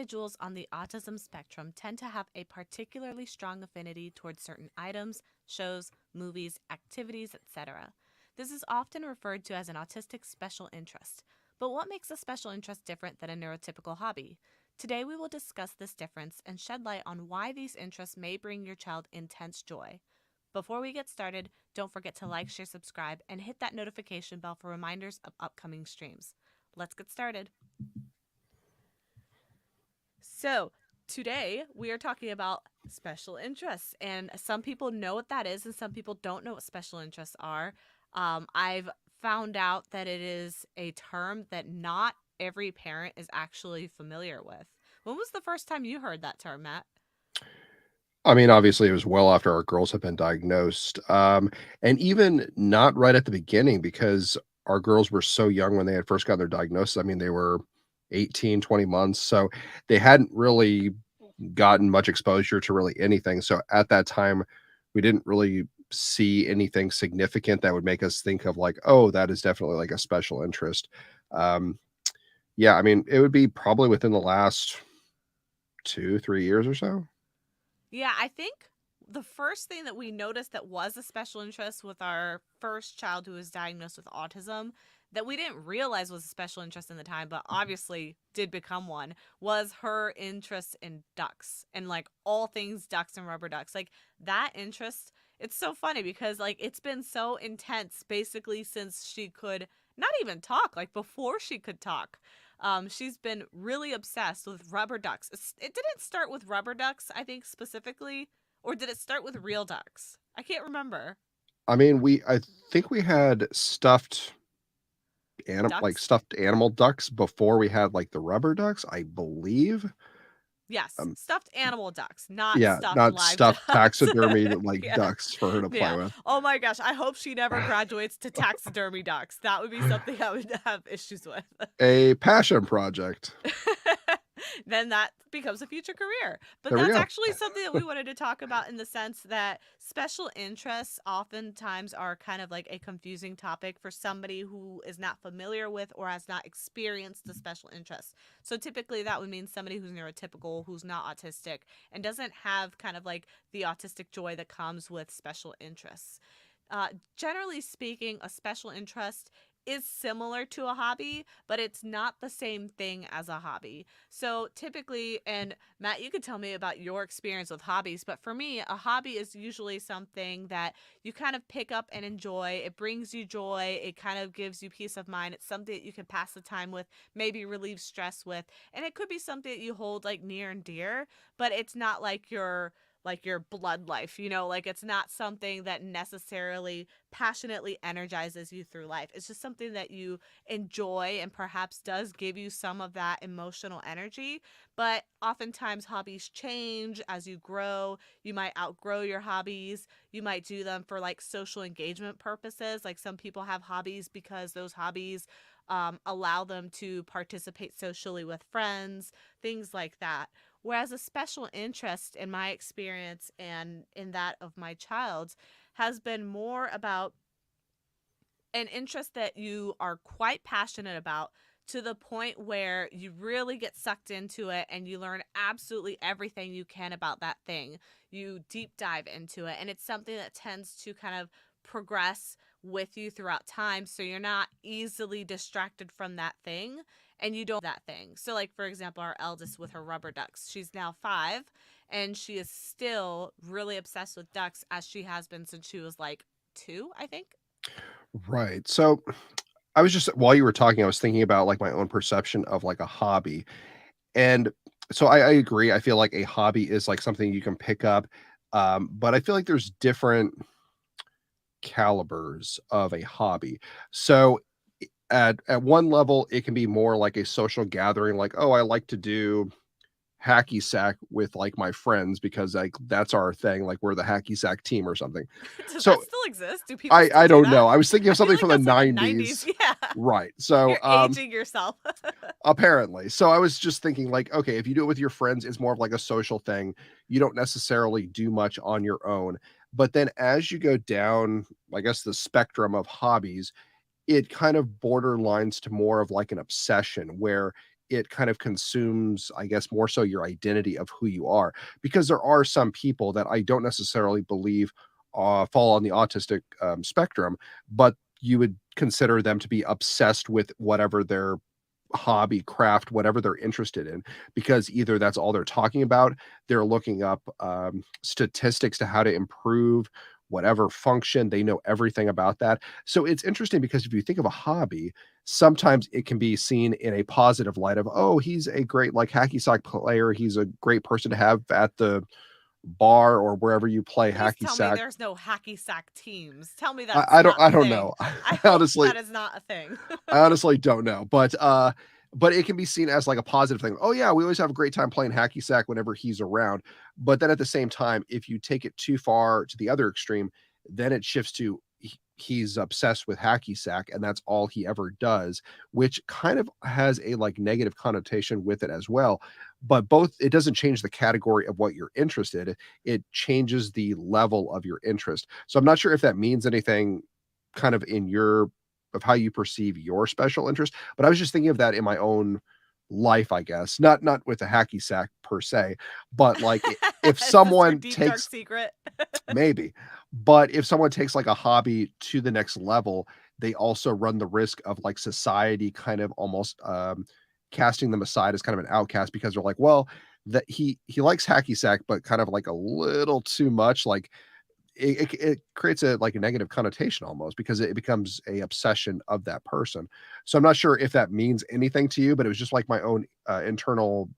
individuals on the autism spectrum tend to have a particularly strong affinity towards certain items, shows, movies, activities, etc. This is often referred to as an autistic special interest. But what makes a special interest different than a neurotypical hobby? Today we will discuss this difference and shed light on why these interests may bring your child intense joy. Before we get started, don't forget to like, share, subscribe, and hit that notification bell for reminders of upcoming streams. Let's get started. So, today we are talking about special interests, and some people know what that is, and some people don't know what special interests are. I've found out that it is a term that not every parent is actually familiar with. When was the first time you heard that term, Matt? I mean, obviously, it was well after our girls had been diagnosed, and even not right at the beginning because our girls were so young when they had first gotten their diagnosis. I mean, they were 18, 20 months, so they hadn't really gotten much exposure to really anything. So at that time, we didn't really see anything significant that would make us think of like, oh, that is definitely like a special interest. Um, yeah, I mean, it would be probably within the last 2, 3 years or so. Yeah, I think the first thing that we noticed that was a special interest with our first child who was diagnosed with autism that we didn't realize was a special interest in the time, but obviously did become one, was her interest in ducks and like all things ducks and rubber ducks. Like that interest, it's so funny because like it's been so intense basically since she could not even talk, like before she could talk. She's been really obsessed with rubber ducks. It didn't start with rubber ducks, I think specifically, or did it start with real ducks? I can't remember. I mean, I think we had Ducks? stuffed animal ducks before we had like the rubber ducks, I believe. Yes, Um, stuffed animal ducks, not yeah, stuffed not live stuffed ducks. taxidermy like Yeah. ducks for her to play Yeah. with. Oh my gosh, I hope she never graduates to taxidermy ducks. That would be something I would have issues with. A passion project. Then that becomes a future career. But There we that's go. actually something that we wanted to talk about in the sense that special interests oftentimes are kind of like a confusing topic for somebody who is not familiar with or has not experienced the special interest. So typically that would mean somebody who's neurotypical, who's not autistic, and doesn't have kind of like the autistic joy that comes with special interests. Generally speaking, a special interest is similar to a hobby, but it's not the same thing as a hobby. So typically, and Matt, you could tell me about your experience with hobbies, but for me, a hobby is usually something that you kind of pick up and enjoy. It brings you joy. It kind of gives you peace of mind. It's something that you can pass the time with, maybe relieve stress with. And it could be something that you hold like near and dear, but it's not like your blood life, like it's not something that necessarily passionately energizes you through life. It's just something that you enjoy and perhaps does give you some of that emotional energy. But oftentimes hobbies change as you grow. You might outgrow your hobbies. You might do them for like social engagement purposes. Like some people have hobbies because those hobbies allow them to participate socially with friends, things like that. Whereas a special interest, in my experience and in that of my child's, has been more about an interest that you are quite passionate about to the point where you really get sucked into it and you learn absolutely everything you can about that thing. You deep dive into it, and it's something that tends to kind of progress with you throughout time, so you're not easily distracted from that thing and you don't that thing. So like for example, our eldest with her rubber ducks, she's now 5 and she is still really obsessed with ducks as she has been since she was like 2, I think. Right. So I was just while you were talking, I was thinking about like my own perception of like a hobby. And so I agree. I feel like a hobby is like something you can pick up. But I feel like there's different calibers of a hobby. So at one level, it can be more like a social gathering, like, oh, I like to do hacky sack with like my friends because like that's our thing, like we're the hacky sack team or something. Does that So still exist? Do people I still I do don't that? know. I was thinking of I feel something like from the that's like a 90s. 90s. Yeah. Right. So You're aging yourself. apparently. So I was just thinking like, okay, if you do it with your friends, it's more of like a social thing. You don't necessarily do much on your own. But then as you go down, I guess the spectrum of hobbies, it kind of borderlines to more of like an obsession where it kind of consumes, I guess, more so your identity of who you are. Because there are some people that I don't necessarily believe fall on the autistic spectrum, but you would consider them to be obsessed with whatever their hobby, craft, whatever they're interested in, because either that's all they're talking about, they're looking up statistics to how to improve whatever function, they know everything about that. So it's interesting because if you think of a hobby, sometimes it can be seen in a positive light of, oh, he's a great like hacky sack player, he's a great person to have at the bar or wherever you play Please hacky tell me sack. there's no hacky sack teams. Tell me I, that's I don't not I a don't thing. know. I hope Honestly, that is not a thing. I honestly don't know, but it can be seen as like a positive thing. Oh yeah, we always have a great time playing hacky sack whenever he's around. But then at the same time, if you take it too far to the other extreme, then it shifts to he's obsessed with hacky sack and that's all he ever does, which kind of has a like negative connotation with it as well. But both, it doesn't change the category of what you're interested in. It changes the level of your interest. So I'm not sure if that means anything kind of in your of how you perceive your special interest. But I was just thinking of that in my own life, I guess. Not with the hacky sack per se, but like if Is this your someone deep dark takes secret? maybe, but if someone takes like a hobby to the next level, they also run the risk of like society kind of almost casting them aside as kind of an outcast because they're like, well, that he likes hacky sack, but kind of like a little too much. Like it creates a like a negative connotation almost because it becomes a obsession of that person. So I'm not sure if that means anything to you, but it was just like my own internal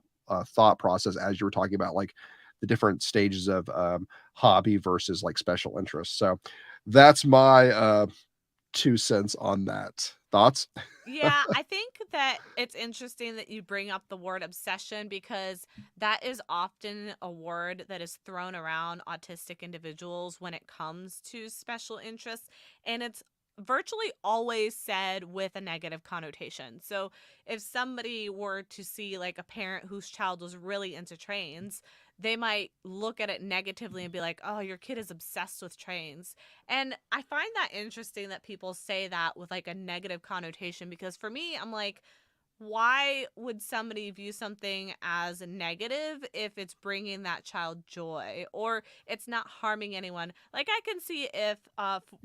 thought process as you were talking about like the different stages of hobby versus like special interests. So that's my 2 cents on that. Thoughts? Yeah, I think that it's interesting that you bring up the word obsession because that is often a word that is thrown around autistic individuals when it comes to special interests. And it's virtually always said with a negative connotation. So if somebody were to see like a parent whose child was really into trains, they might look at it negatively and be like, oh, your kid is obsessed with trains. And I find that interesting that people say that with like a negative connotation because for me, I'm like, why would somebody view something as negative if it's bringing that child joy or it's not harming anyone? Like I can see if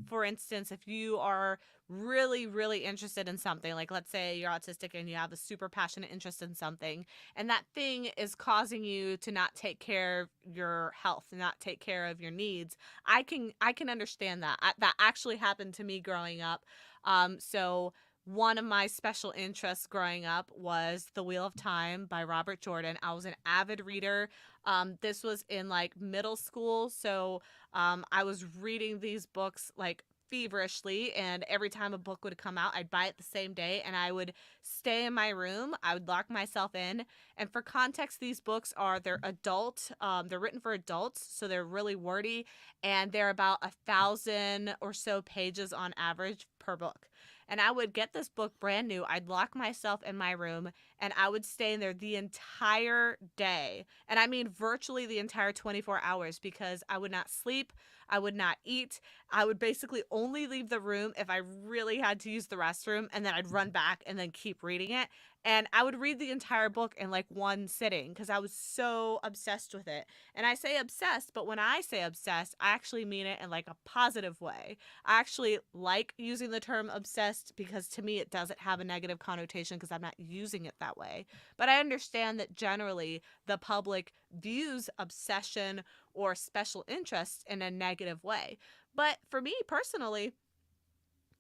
for instance, if you are really interested in something, like let's say you're autistic and you have a super passionate interest in something and that thing is causing you to not take care of your health, not take care of your needs. I can understand that. That actually happened to me growing up. So one of my special interests growing up was The Wheel of Time by Robert Jordan. I was an avid reader. This was in like middle school, so I was reading these books like feverishly, and every time a book would come out, I'd buy it the same day, and I would stay in my room. I would lock myself in. And for context, these books they're adult. They're written for adults, so they're really wordy, and they're about 1,000 or so pages on average per book. And I would get this book brand new. I'd lock myself in my room and I would stay in there the entire day. And I mean virtually the entire 24 hours because I would not sleep. I would not eat. I would basically only leave the room if I really had to use the restroom and then I'd run back and then keep reading it. And I would read the entire book in like one sitting because I was so obsessed with it. And I say obsessed, but when I say obsessed, I actually mean it in like a positive way. I actually like using the term obsessed because to me it doesn't have a negative connotation because I'm not using it that way. But I understand that generally the public views obsession or special interest in a negative way. But for me personally,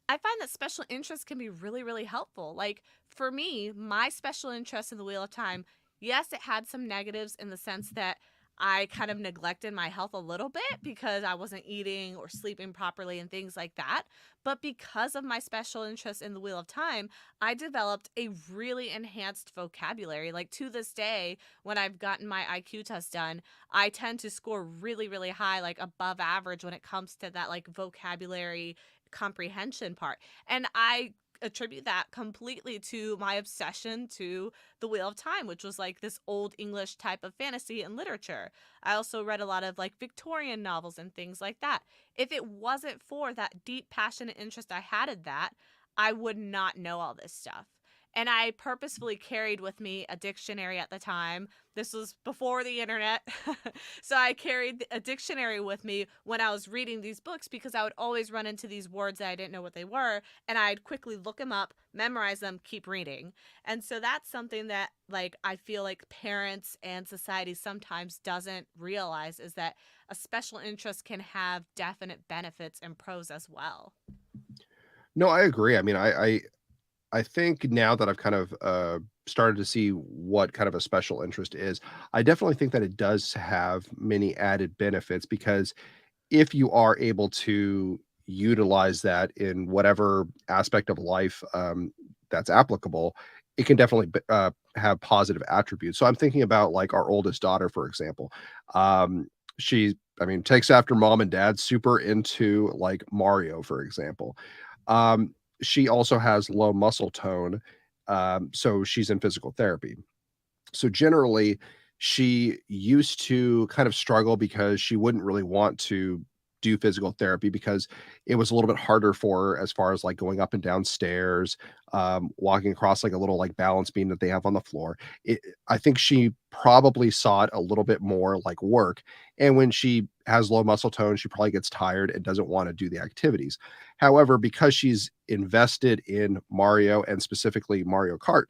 I find that special interests can be really helpful. Like for me, my special interest in the Wheel of Time, yes, it had some negatives in the sense that I kind of neglected my health a little bit because I wasn't eating or sleeping properly and things like that. But because of my special interest in the Wheel of Time, I developed a really enhanced vocabulary. Like to this day, when I've gotten my IQ test done, I tend to score really high, like above average when it comes to that like vocabulary comprehension part. And I attribute that completely to my obsession to the Wheel of Time, which was like this old English type of fantasy and literature. I also read a lot of like Victorian novels and things like that. If it wasn't for that deep passionate interest I had in that, I would not know all this stuff. And I purposefully carried with me a dictionary at the time. This was before the internet. So I carried a dictionary with me when I was reading these books because I would always run into these words that I didn't know what they were. And I'd quickly look them up, memorize them, keep reading. And so that's something that, like, I feel like parents and society sometimes doesn't realize, is that a special interest can have definite benefits and pros as well. No, I agree. I mean, I think now that I've kind of started to see what kind of a special interest is, I definitely think that it does have many added benefits because if you are able to utilize that in whatever aspect of life that's applicable, it can definitely have positive attributes. So I'm thinking about like our oldest daughter, for example. Um, she, I mean, takes after mom and dad, super into like Mario, for example. Um, she also has low muscle tone, so she's in physical therapy. So generally, she used to kind of struggle because she wouldn't really want to do physical therapy because it was a little bit harder for her as far as like going up and down stairs, walking across like a little like balance beam that they have on the floor. I think she probably saw it a little bit more like work. And when she has low muscle tone, she probably gets tired and doesn't want to do the activities. However, because she's invested in Mario and specifically Mario Kart,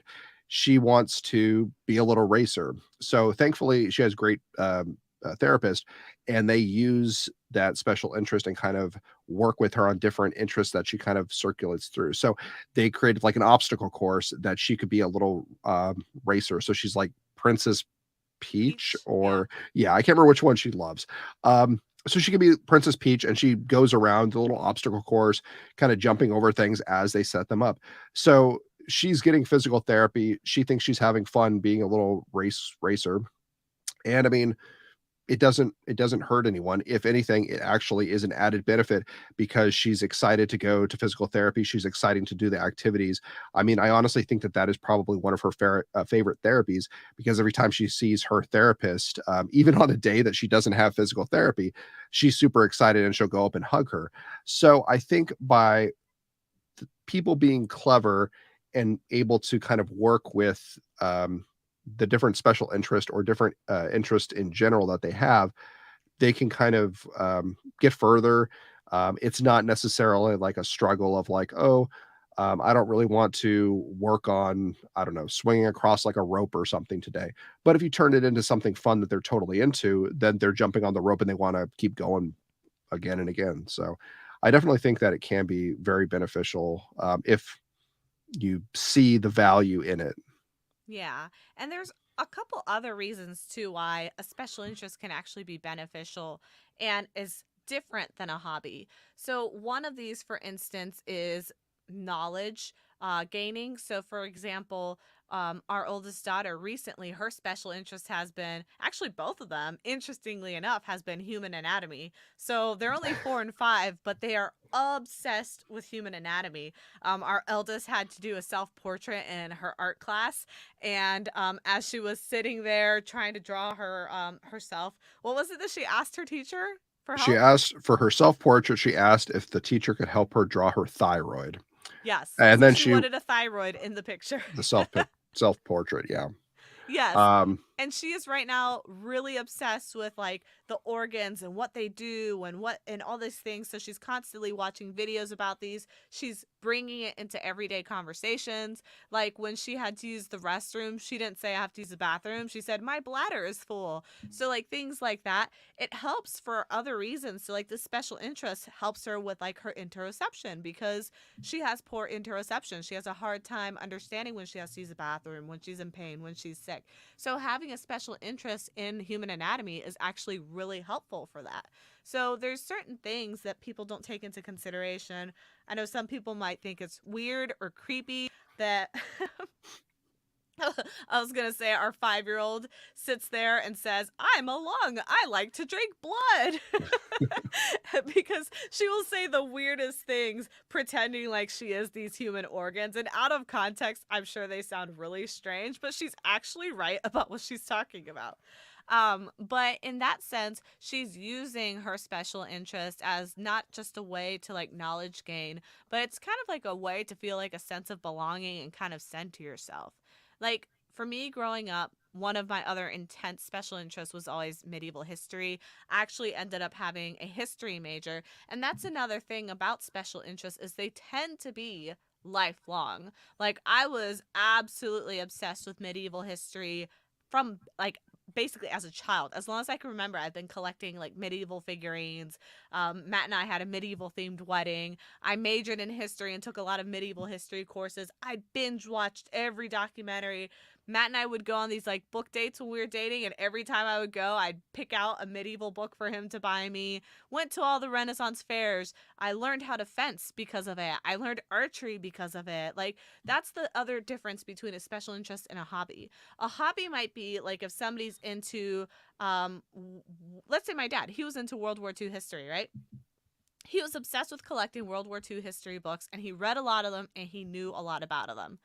she wants to be a little racer. So thankfully, she has great therapist, and they use that special interest and kind of work with her on different interests that she kind of circulates through. So they created like an obstacle course that she could be a little racer. So she's like Princess Peach, Peach, yeah. or yeah, I can't remember which one she loves. So she could be Princess Peach, and she goes around the little obstacle course, kind of jumping over things as they set them up. So she's getting physical therapy. She thinks she's having fun being a little racer. And I mean, it doesn't hurt anyone. If anything, it actually is an added benefit because she's excited to go to physical therapy. She's excited to do the activities. I mean, I honestly think that that is probably one of her favorite therapies because every time she sees her therapist, even on a day that she doesn't have physical therapy, she's super excited and she'll go up and hug her. So I think by people being clever and able to kind of work with the different special interest or different interest in general that they have, they can kind of get further. It's not necessarily like a struggle of like, oh, I don't really want to work on, I don't know, swinging across like a rope or something today. But if you turn it into something fun that they're totally into, then they're jumping on the rope and they want to keep going again and again. So I definitely think that it can be very beneficial if you see the value in it. Yeah. And there's a couple other reasons too why a special interest can actually be beneficial and is different than a hobby. So, one of these, for instance, is knowledge gaining. So, for example, our oldest daughter recently, her special interest has been actually both of them, interestingly enough, has been human anatomy. So, they're only 4 and 5, but they are obsessed with human anatomy. Our eldest had to do a self portrait in her art class, and as she was sitting there trying to draw her herself, what was it that she asked her teacher for She help? asked for her self portrait. She asked if the teacher could help her draw her thyroid, Yes. and So then she she wanted a thyroid in the picture. the self portrait. Yeah. Yes. Um, And she is right now really obsessed with like the organs and what they do and what and all these things. So she's constantly watching videos about these. She's bringing it into everyday conversations. Like when she had to use the restroom, she didn't say I have to use the bathroom. She said my bladder is full. So like things like that, it helps for other reasons. So like the special interest helps her with like her interoception because she has poor interoception. She has a hard time understanding when she has to use the bathroom, when she's in pain, when she's sick. So having a special interest in human anatomy is actually really helpful for that. So there's certain things that people don't take into consideration. I know some people might think it's weird or creepy that I was gonna say our 5-year-old sits there and says, "I'm a lung. I like to drink blood," because she will say the weirdest things, pretending like she is these human organs. And out of context, I'm sure they sound really strange, but she's actually right about what she's talking about. But in that sense, she's using her special interest as not just a way to like knowledge gain, but it's kind of like a way to feel like a sense of belonging and kind of center yourself. Like for me growing up, one of my other intense special interests was always medieval history. I actually ended up having a history major, and that's another thing about special interests is they tend to be lifelong. Like I was absolutely obsessed with medieval history from like basically as a child. As long as I can remember, I've been collecting like medieval figurines. Matt and I had a medieval themed wedding. I majored in history and took a lot of medieval history courses. I binge watched every documentary. Matt and I would go on these like book dates when we were dating, and every time I would go, I'd pick out a medieval book for him to buy me. Went to all the Renaissance fairs. I learned how to fence because of it. I learned archery because of it. Like, that's the other difference between a special interest and a hobby. A hobby might be like if somebody's into, let's say my dad, he was into World War II history, right? He was obsessed with collecting World War II history books, and he read a lot of them and he knew a lot about them.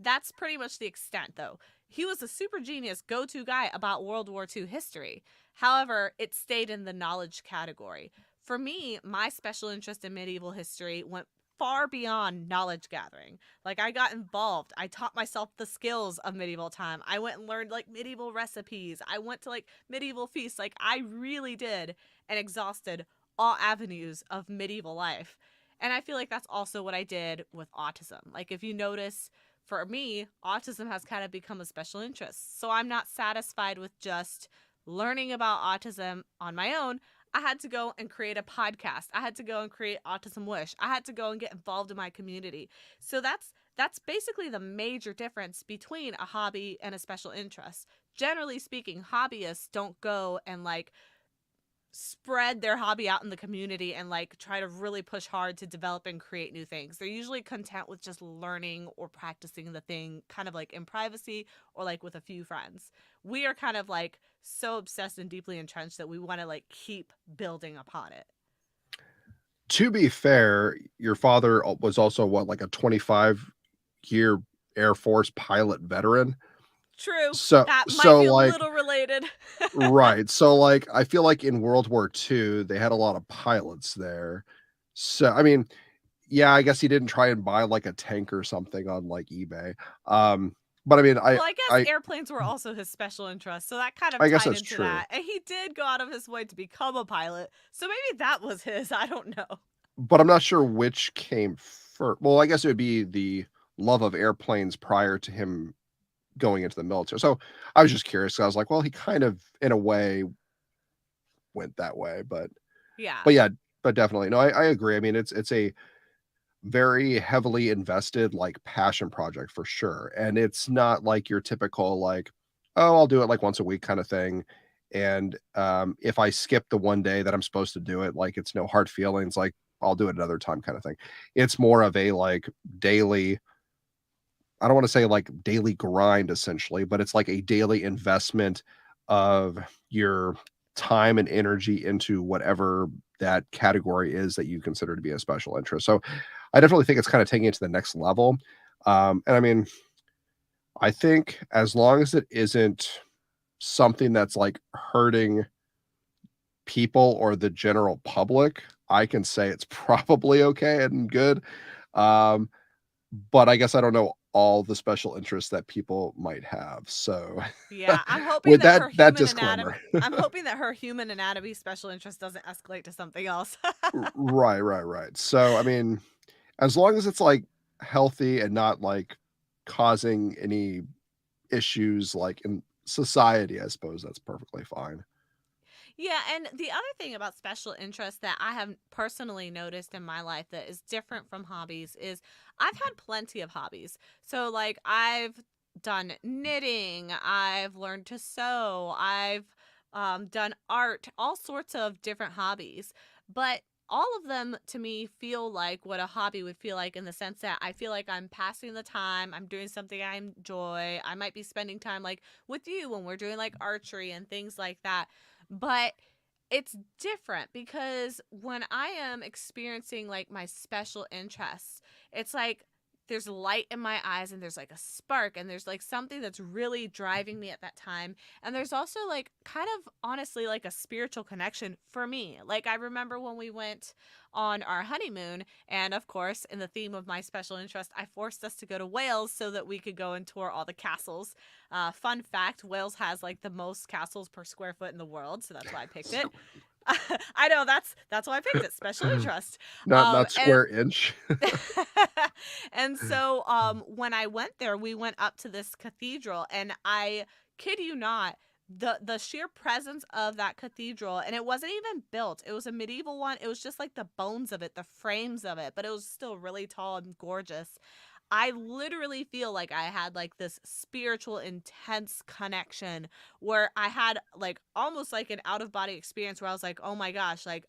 That's pretty much the extent, though. He was a super genius go to guy about World War II history. However, it stayed in the knowledge category. For me, my special interest in medieval history went far beyond knowledge gathering. Like, I got involved. I taught myself the skills of medieval time. I went and learned, like, medieval recipes. I went to, like, medieval feasts. Like, I really did and exhausted all avenues of medieval life. And I feel like that's also what I did with autism. Like, if you notice, for me, autism has kind of become a special interest. So I'm not satisfied with just learning about autism on my own. I had to go and create a podcast. I had to go and create Autism Wish. I had to go and get involved in my community. So that's basically the major difference between a hobby and a special interest. Generally speaking, hobbyists don't go and like spread their hobby out in the community and like try to really push hard to develop and create new things. They're usually content with just learning or practicing the thing kind of like in privacy or like with a few friends. We are kind of like so obsessed and deeply entrenched that we want to like keep building upon it. To be fair, your father was also what, like a 25-year Air Force pilot veteran? True. So That might so, be a like little related. right, so, like, I feel like in World War II, they had a lot of pilots there. So, I mean, yeah, I guess he didn't try and buy, like, a tank or something on, like, eBay. But I mean, Well, I guess I airplanes were also his special interest, so that kind of I guess tied that's into true. that. And he did go out of his way to become a pilot, so maybe that was his. I don't know. But I'm not sure which came first. Well, I guess it would be the love of airplanes prior to him going into the military. So, I was just curious. I was like, well, he kind of, in a way, went that way, Yeah. but yeah, but definitely. No, I agree. I mean, it's a very heavily invested, like, passion project for sure, and it's not like your typical, like, "Oh, I'll do it, like, once a week," kinda thing, and, if I skip the one day that I'm supposed to do it, like, it's no hard feelings, like, I'll do it another time kinda thing. It's more of a, like, daily, I don't wanna say, like, daily grind, essentially, but it's like a daily investment of your time and energy into whatever that category is that you consider to be a special interest. So, I definitely think it's kinda taking it to the next level. And I mean, I think as long as it isn't something that's, like, hurting people or the general public, I can say it's probably okay and good. Um, but I guess I don't know all the special interests that people might have. So, Yeah, I'm hoping with that that disclaimer. I'm hoping that her human anatomy special interest doesn't escalate to something else. Right, right, right. So, I mean, as long as it's, like, healthy and not, like, causing any issues, like, in society, I suppose that's perfectly fine. Yeah, and the other thing about special interests that I have personally noticed in my life that is different from hobbies is I've had plenty of hobbies. So, like, I've done knitting, I've learned to sew, I've done art, all sorts of different hobbies. But all of them to me feel like what a hobby would feel like in the sense that I feel like I'm passing the time, I'm doing something I enjoy. I might be spending time like with you when we're doing like archery and things like that, but it's different because when I am experiencing like my special interests, it's like there's light in my eyes and there's like a spark and there's like something that's really driving me at that time. And there's also like kind of honestly like a spiritual connection for me. Like I remember when we went on our honeymoon, and of course, in the theme of my special interest, I forced us to go to Wales so that we could go and tour all the castles. Fun fact, Wales has like the most castles per square foot in the world, so that's why I picked it. So I know that's why I picked it. Special interest. not And square inch. and so when I went there, we went up to this cathedral, and I kid you not, the sheer presence of that cathedral, and it wasn't even built. It was a medieval one. It was just like the bones of it, the frames of it, but it was still really tall and gorgeous. I literally feel like I had like this spiritual intense connection where I had like almost like an out of body experience where I was like, "Oh my gosh, like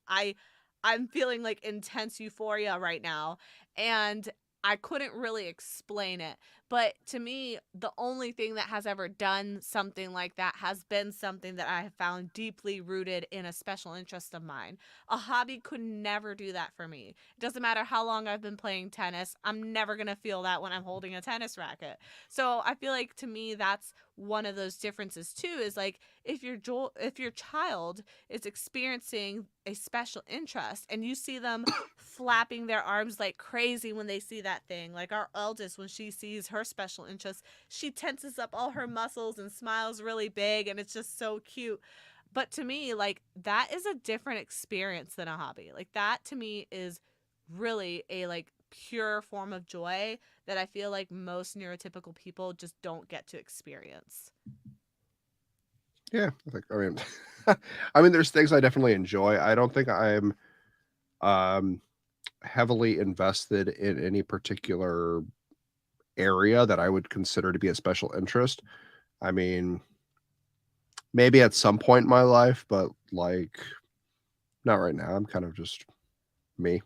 I'm feeling like intense euphoria right now." And I couldn't really explain it. But to me, the only thing that has ever done something like that has been something that I have found deeply rooted in a special interest of mine. A hobby could never do that for me. It doesn't matter how long I've been playing tennis, I'm never going to feel that when I'm holding a tennis racket. So I feel like to me, that's one of those differences too, is like if your child is experiencing a special interest and you see them flapping their arms like crazy when they see that thing, like our eldest, when she sees her special interest, she tenses up all her muscles and smiles really big, and it's just so cute. But to me, like that is a different experience than a hobby. Like that to me is really a like pure form of joy that I feel like most neurotypical people just don't get to experience. Yeah, I think I mean I mean, there's things I definitely enjoy. I don't think I'm, um, heavily invested in any particular area that I would consider to be a special interest. I mean, maybe at some point in my life, but, like, not right now. I'm kind of just me.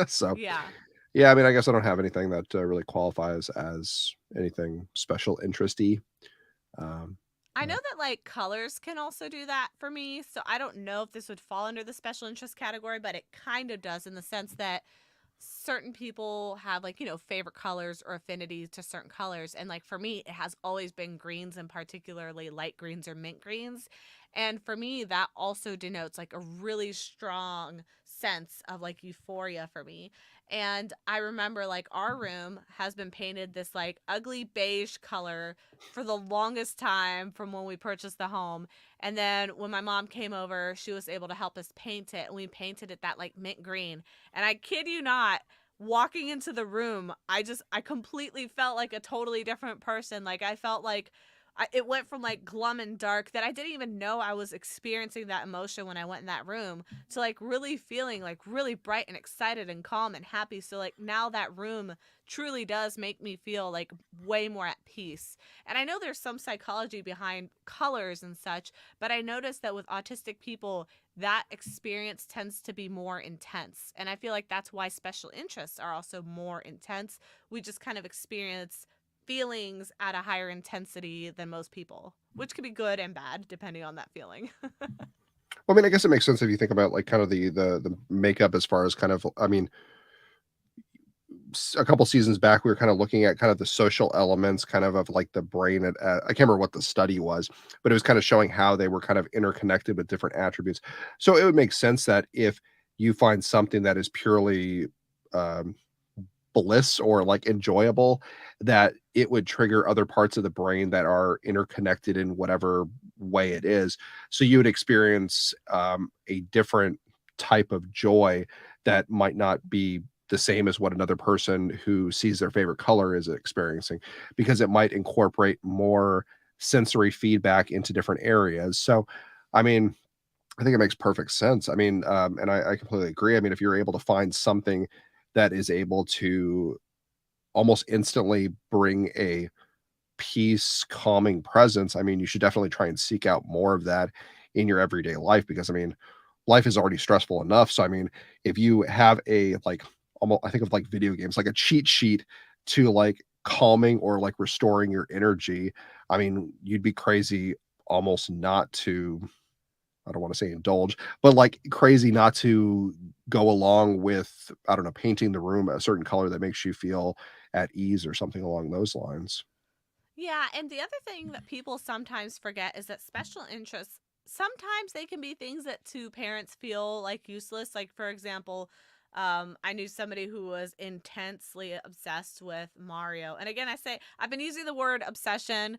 So, Yeah. yeah, I mean, I guess I don't have anything that, really qualifies as anything special interesty. I know But that like colors can also do that for me. So I don't know if this would fall under the special interest category, but it kind of does in the sense that certain people have like, favorite colors or affinities to certain colors. And like for me, it has always been greens and particularly light greens or mint greens. And for me, that also denotes like a really strong sense of like euphoria for me. And I remember like our room has been painted this like ugly beige color for the longest time from when we purchased the home. And then when my mom came over, she was able to help us paint it, and we painted it that like mint green. And I kid you not, walking into the room, I completely felt like a totally different person. Like I felt like it went from like glum and dark that I didn't even know I was experiencing that emotion when I went in that room to like really feeling like really bright and excited and calm and happy. So like now that room truly does make me feel like way more at peace. And I know there's some psychology behind colors and such, but I noticed that with autistic people, that experience tends to be more intense. And I feel like that's why special interests are also more intense. We just kind of experience feelings at a higher intensity than most people, which could be good and bad depending on that feeling. well, I mean, I guess it makes sense if you think about, like, kind of the makeup as far as kind of I mean, a couple seasons back, we were kind of looking at kind of the social elements kind of like the brain I can't remember what the study was, but it was kind of showing how they were kind of interconnected with different attributes. So it would make sense that if you find something that is purely um, bliss or like enjoyable, that it would trigger other parts of the brain that are interconnected in whatever way it is. So you would experience a different type of joy that might not be the same as what another person who sees their favorite color is experiencing, because it might incorporate more sensory feedback into different areas. So, I mean, I think it makes perfect sense. I mean, and I completely agree. I mean, if you're able to find something that is able to almost instantly bring a peace, calming presence, I mean, you should definitely try and seek out more of that in your everyday life because, I mean, life is already stressful enough. So, I mean, if you have a like, almost, I think of like video games, like a cheat sheet to like calming or like restoring your energy, I mean, you'd be crazy almost not to I don't want to say indulge, but like crazy not to go along with, I don't know, painting the room a certain color that makes you feel at ease or something along those lines. Yeah, and the other thing that people sometimes forget is that special interests sometimes they can be things that to parents feel like useless. Like for example, I knew somebody who was intensely obsessed with Mario. And again, I say I've been using the word obsession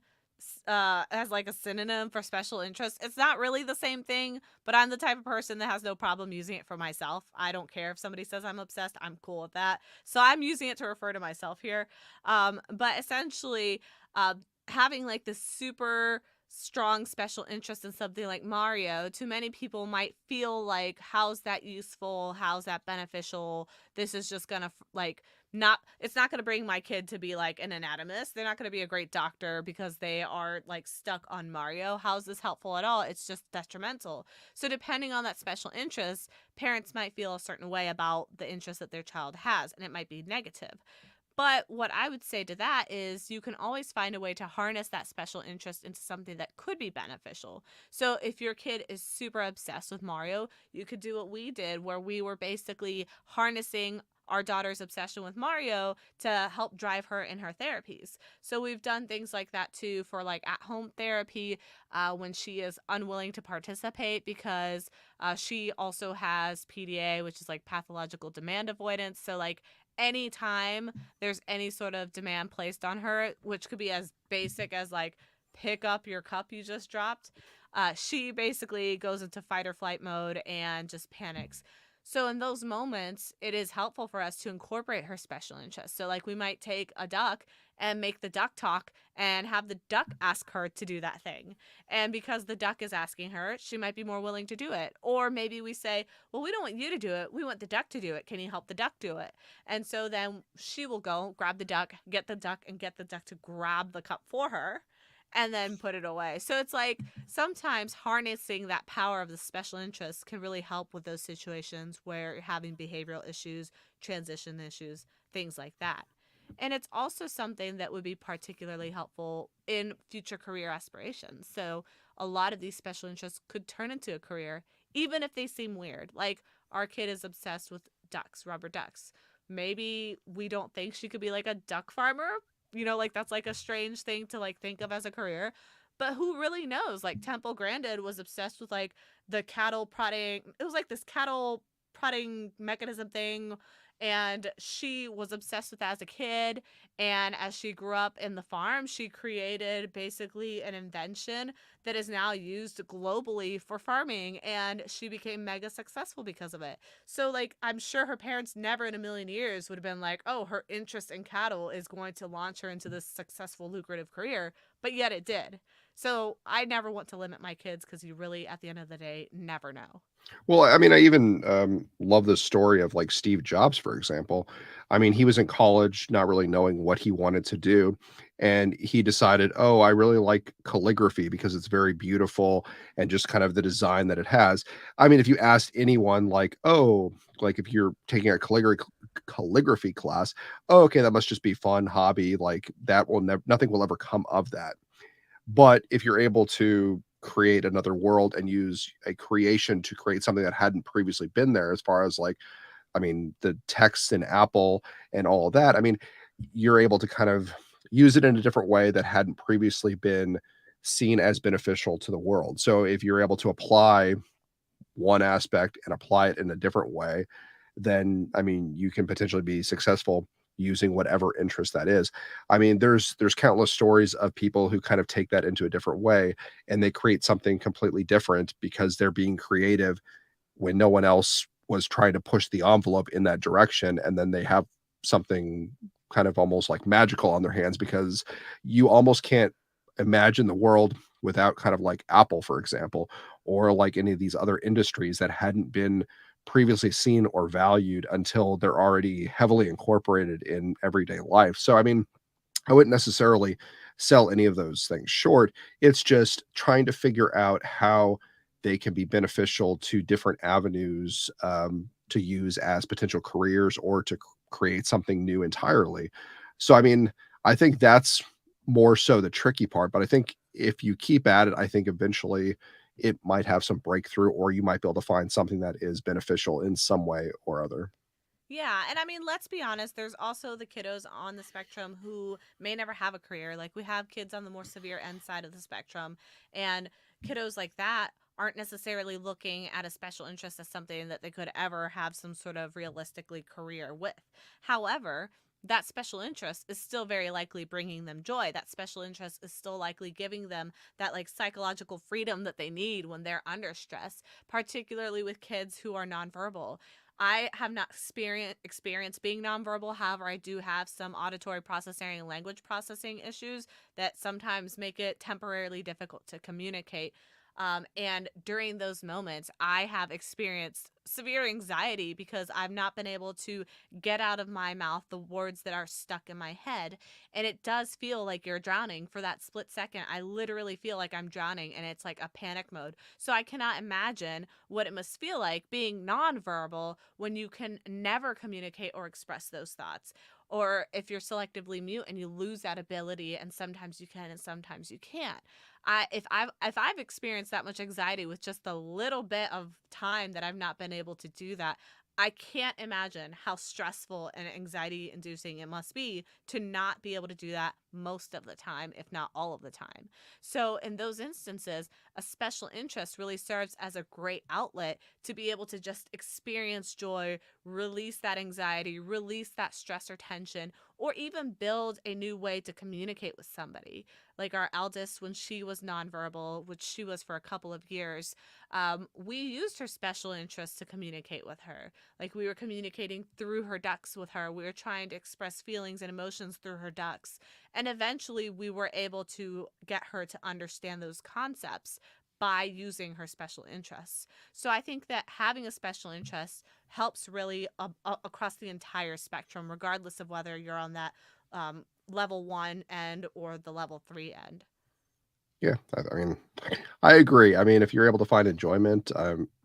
as like a synonym for special interest. It's not really the same thing, but I'm the type of person that has no problem using it for myself. I don't care if somebody says I'm obsessed. I'm cool with that. So I'm using it to refer to myself here. But essentially, uh, having like this super strong special interest in something like Mario, to many people might feel like, how's that useful? How's that beneficial? This is just gonna like not, it's not going to bring my kid to be like an anatomist. They're not going to be a great doctor because they are like stuck on Mario. How's this helpful at all? It's just detrimental. So depending on that special interest, parents might feel a certain way about the interest that their child has, and it might be negative. But what I would say to that is you can always find a way to harness that special interest into something that could be beneficial. So if your kid is super obsessed with Mario, you could do what we did, where we were basically harnessing our daughter's obsession with Mario to help drive her in her therapies. So we've done things like that too for like at home therapy when she is unwilling to participate because she also has PDA, which is like pathological demand avoidance. So like anytime there's any sort of demand placed on her, which could be as basic as like pick up your cup you just dropped, she basically goes into fight or flight mode and just panics. So in those moments, it is helpful for us to incorporate her special interests. So like we might take a duck and make the duck talk and have the duck ask her to do that thing. And because the duck is asking her, she might be more willing to do it. Or maybe we say, well, we don't want you to do it. We want the duck to do it. Can you help the duck do it? And so then she will go grab the duck, and get the duck to grab the cup for her and then put it away. So it's like sometimes harnessing that power of the special interest can really help with those situations where you're having behavioral issues, transition issues, things like that. And it's also something that would be particularly helpful in future career aspirations. So a lot of these special interests could turn into a career, even if they seem weird. Like our kid is obsessed with ducks, rubber ducks. Maybe we don't think she could be like a duck farmer. Like that's like a strange thing to like think of as a career. But who really knows? Like Temple Grandin was obsessed with like the cattle prodding. It was like this cattle prodding mechanism thing, and she was obsessed with that as a kid. And as she grew up in the farm, she created basically an invention that is now used globally for farming, and she became mega successful because of it. So like I'm sure her parents never in a million years would have been like, "Oh, her interest in cattle is going to launch her into this successful lucrative career," but yet it did. So I never want to limit my kids because you really at the end of the day never know. Well, I mean, I even love the story of like Steve Jobs, for example. I mean, he was in college, not really knowing what he wanted to do. And he decided, oh, I really like calligraphy because it's very beautiful and just kind of the design that it has. I mean, if you asked anyone, like, oh, like if you're taking a calligraphy class, oh, okay, that must just be fun hobby. Like that will never, nothing will ever come of that. But if you're able to create another world and use a creation to create something that hadn't previously been there, as far as like, I mean, the text in Apple and all of that, I mean, you're able to kind of use it in a different way that hadn't previously been seen as beneficial to the world. So if you're able to apply one aspect and apply it in a different way, then I mean, you can potentially be successful using whatever interest that is. I mean, there's countless stories of people who kind of take that into a different way and they create something completely different because they're being creative when no one else was trying to push the envelope in that direction, and then they have something kind of almost like magical on their hands because you almost can't imagine the world without kind of like Apple, for example, or like any of these other industries that hadn't been previously seen or valued until they're already heavily incorporated in everyday life. So I mean, I wouldn't necessarily sell any of those things short. It's just trying to figure out how they can be beneficial to different avenues, to use as potential careers or to create something new entirely. So, I mean, I think that's more so the tricky part. But I think if you keep at it, I think eventually it might have some breakthrough, or you might be able to find something that is beneficial in some way or other. Yeah, and I mean, let's be honest, there's also the kiddos on the spectrum who may never have a career. Like we have kids on the more severe end side of the spectrum, and kiddos like that aren't necessarily looking at a special interest as something that they could ever have some sort of realistically career with. However, that special interest is still very likely bringing them joy. That special interest is still likely giving them that like psychological freedom that they need when they're under stress, particularly with kids who are nonverbal. I have not experienced being nonverbal. However, I do have some auditory processing and language processing issues that sometimes make it temporarily difficult to communicate. And during those moments, I have experienced severe anxiety because I've not been able to get out of my mouth the words that are stuck in my head. And it does feel like you're drowning for that split second. I literally feel like I'm drowning and it's like a panic mode. So I cannot imagine what it must feel like being nonverbal when you can never communicate or express those thoughts. Or if you're selectively mute and you lose that ability, and sometimes you can and sometimes you can't. If I've experienced that much anxiety with just a little bit of time that I've not been able to do that, I can't imagine how stressful and anxiety inducing it must be to not be able to do that most of the time, if not all of the time. So, in those instances, a special interest really serves as a great outlet to be able to just experience joy, release that anxiety, release that stress or tension, or even build a new way to communicate with somebody. Like our eldest, when she was nonverbal, which she was for a couple of years, we used her special interest to communicate with her. Like we were communicating through her ducts with her. We were trying to express feelings and emotions through her ducts. And eventually we were able to get her to understand those concepts by using her special interests. So I think that having a special interest helps really across the entire spectrum, regardless of whether you're on that level one end or the level three end. Yeah, I mean, I agree. I mean, if you're able to find enjoyment,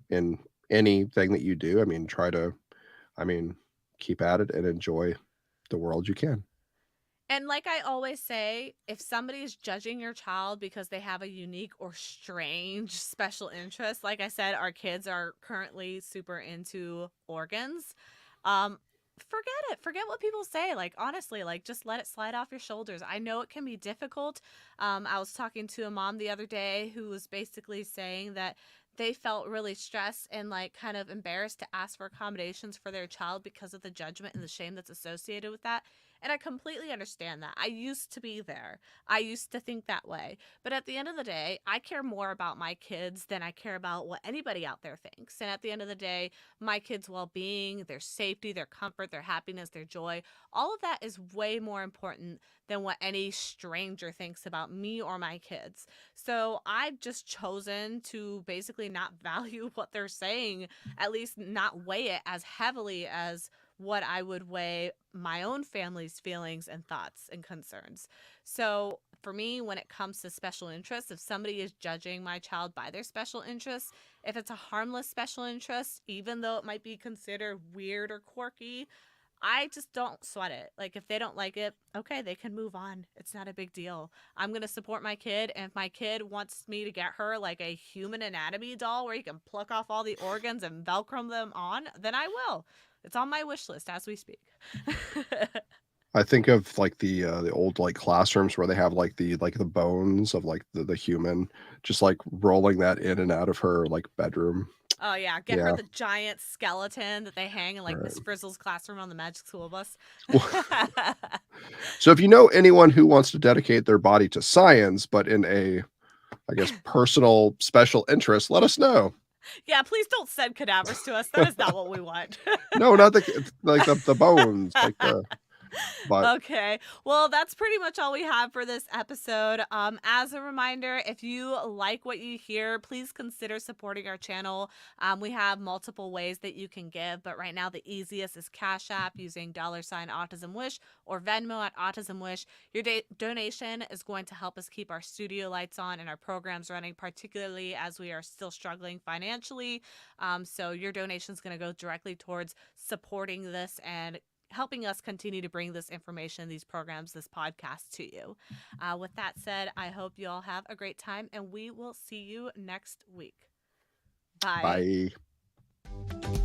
in anything that you do, I mean, try to, I mean, keep at it and enjoy the world you can. And like I always say, if somebody is judging your child because they have a unique or strange special interest, like I said, our kids are currently super into organs. Um, Forget it. Forget what people say. Like honestly, like just let it slide off your shoulders. I know it can be difficult. I was talking to a mom the other day who was basically saying that they felt really stressed and like kind of embarrassed to ask for accommodations for their child because of the judgment and the shame that's associated with that. And I completely understand that. I used to be there. I used to think that way. But at the end of the day, I care more about my kids than I care about what anybody out there thinks. And at the end of the day, my kids' well being, their safety, their comfort, their happiness, their joy, all of that is way more important than what any stranger thinks about me or my kids. So I've just chosen to basically not value what they're saying, at least not weigh it as heavily as what I would weigh my own family's feelings and thoughts and concerns. So, for me, when it comes to special interests, if somebody is judging my child by their special interests, if it's a harmless special interest, even though it might be considered weird or quirky, I just don't sweat it. Like, if they don't like it, okay, they can move on. It's not a big deal. I'm going to support my kid. And if my kid wants me to get her like a human anatomy doll where you can pluck off all the organs and Velcro them on, then I will. It's on my wish list as we speak. I think of like the old like classrooms where they have like the bones of like the human, just like rolling that in and out of her like bedroom. Oh, yeah. Get her Yeah. the giant skeleton that they hang in like Right. Miss Frizzle's classroom on the Magic School Bus. So if you know anyone who wants to dedicate their body to science, but in a, I guess, personal special interest, let us know. Yeah, please don't send cadavers to us. That is not what we want. No, not like the bones, like the but Okay. Well, that's pretty much all we have for this episode. As a reminder, if you like what you hear, please consider supporting our channel. We have multiple ways that you can give, but right now the easiest is Cash App using $sign Autism Wish or Venmo at Autism Wish. Your donation is going to help us keep our studio lights on and our programs running, particularly as we are still struggling financially. So your donation is going to go directly towards supporting this and helping us continue to bring this information, these programs, this podcast to you. With that said, I hope you all have a great time, and we will see you next week. Bye. Bye.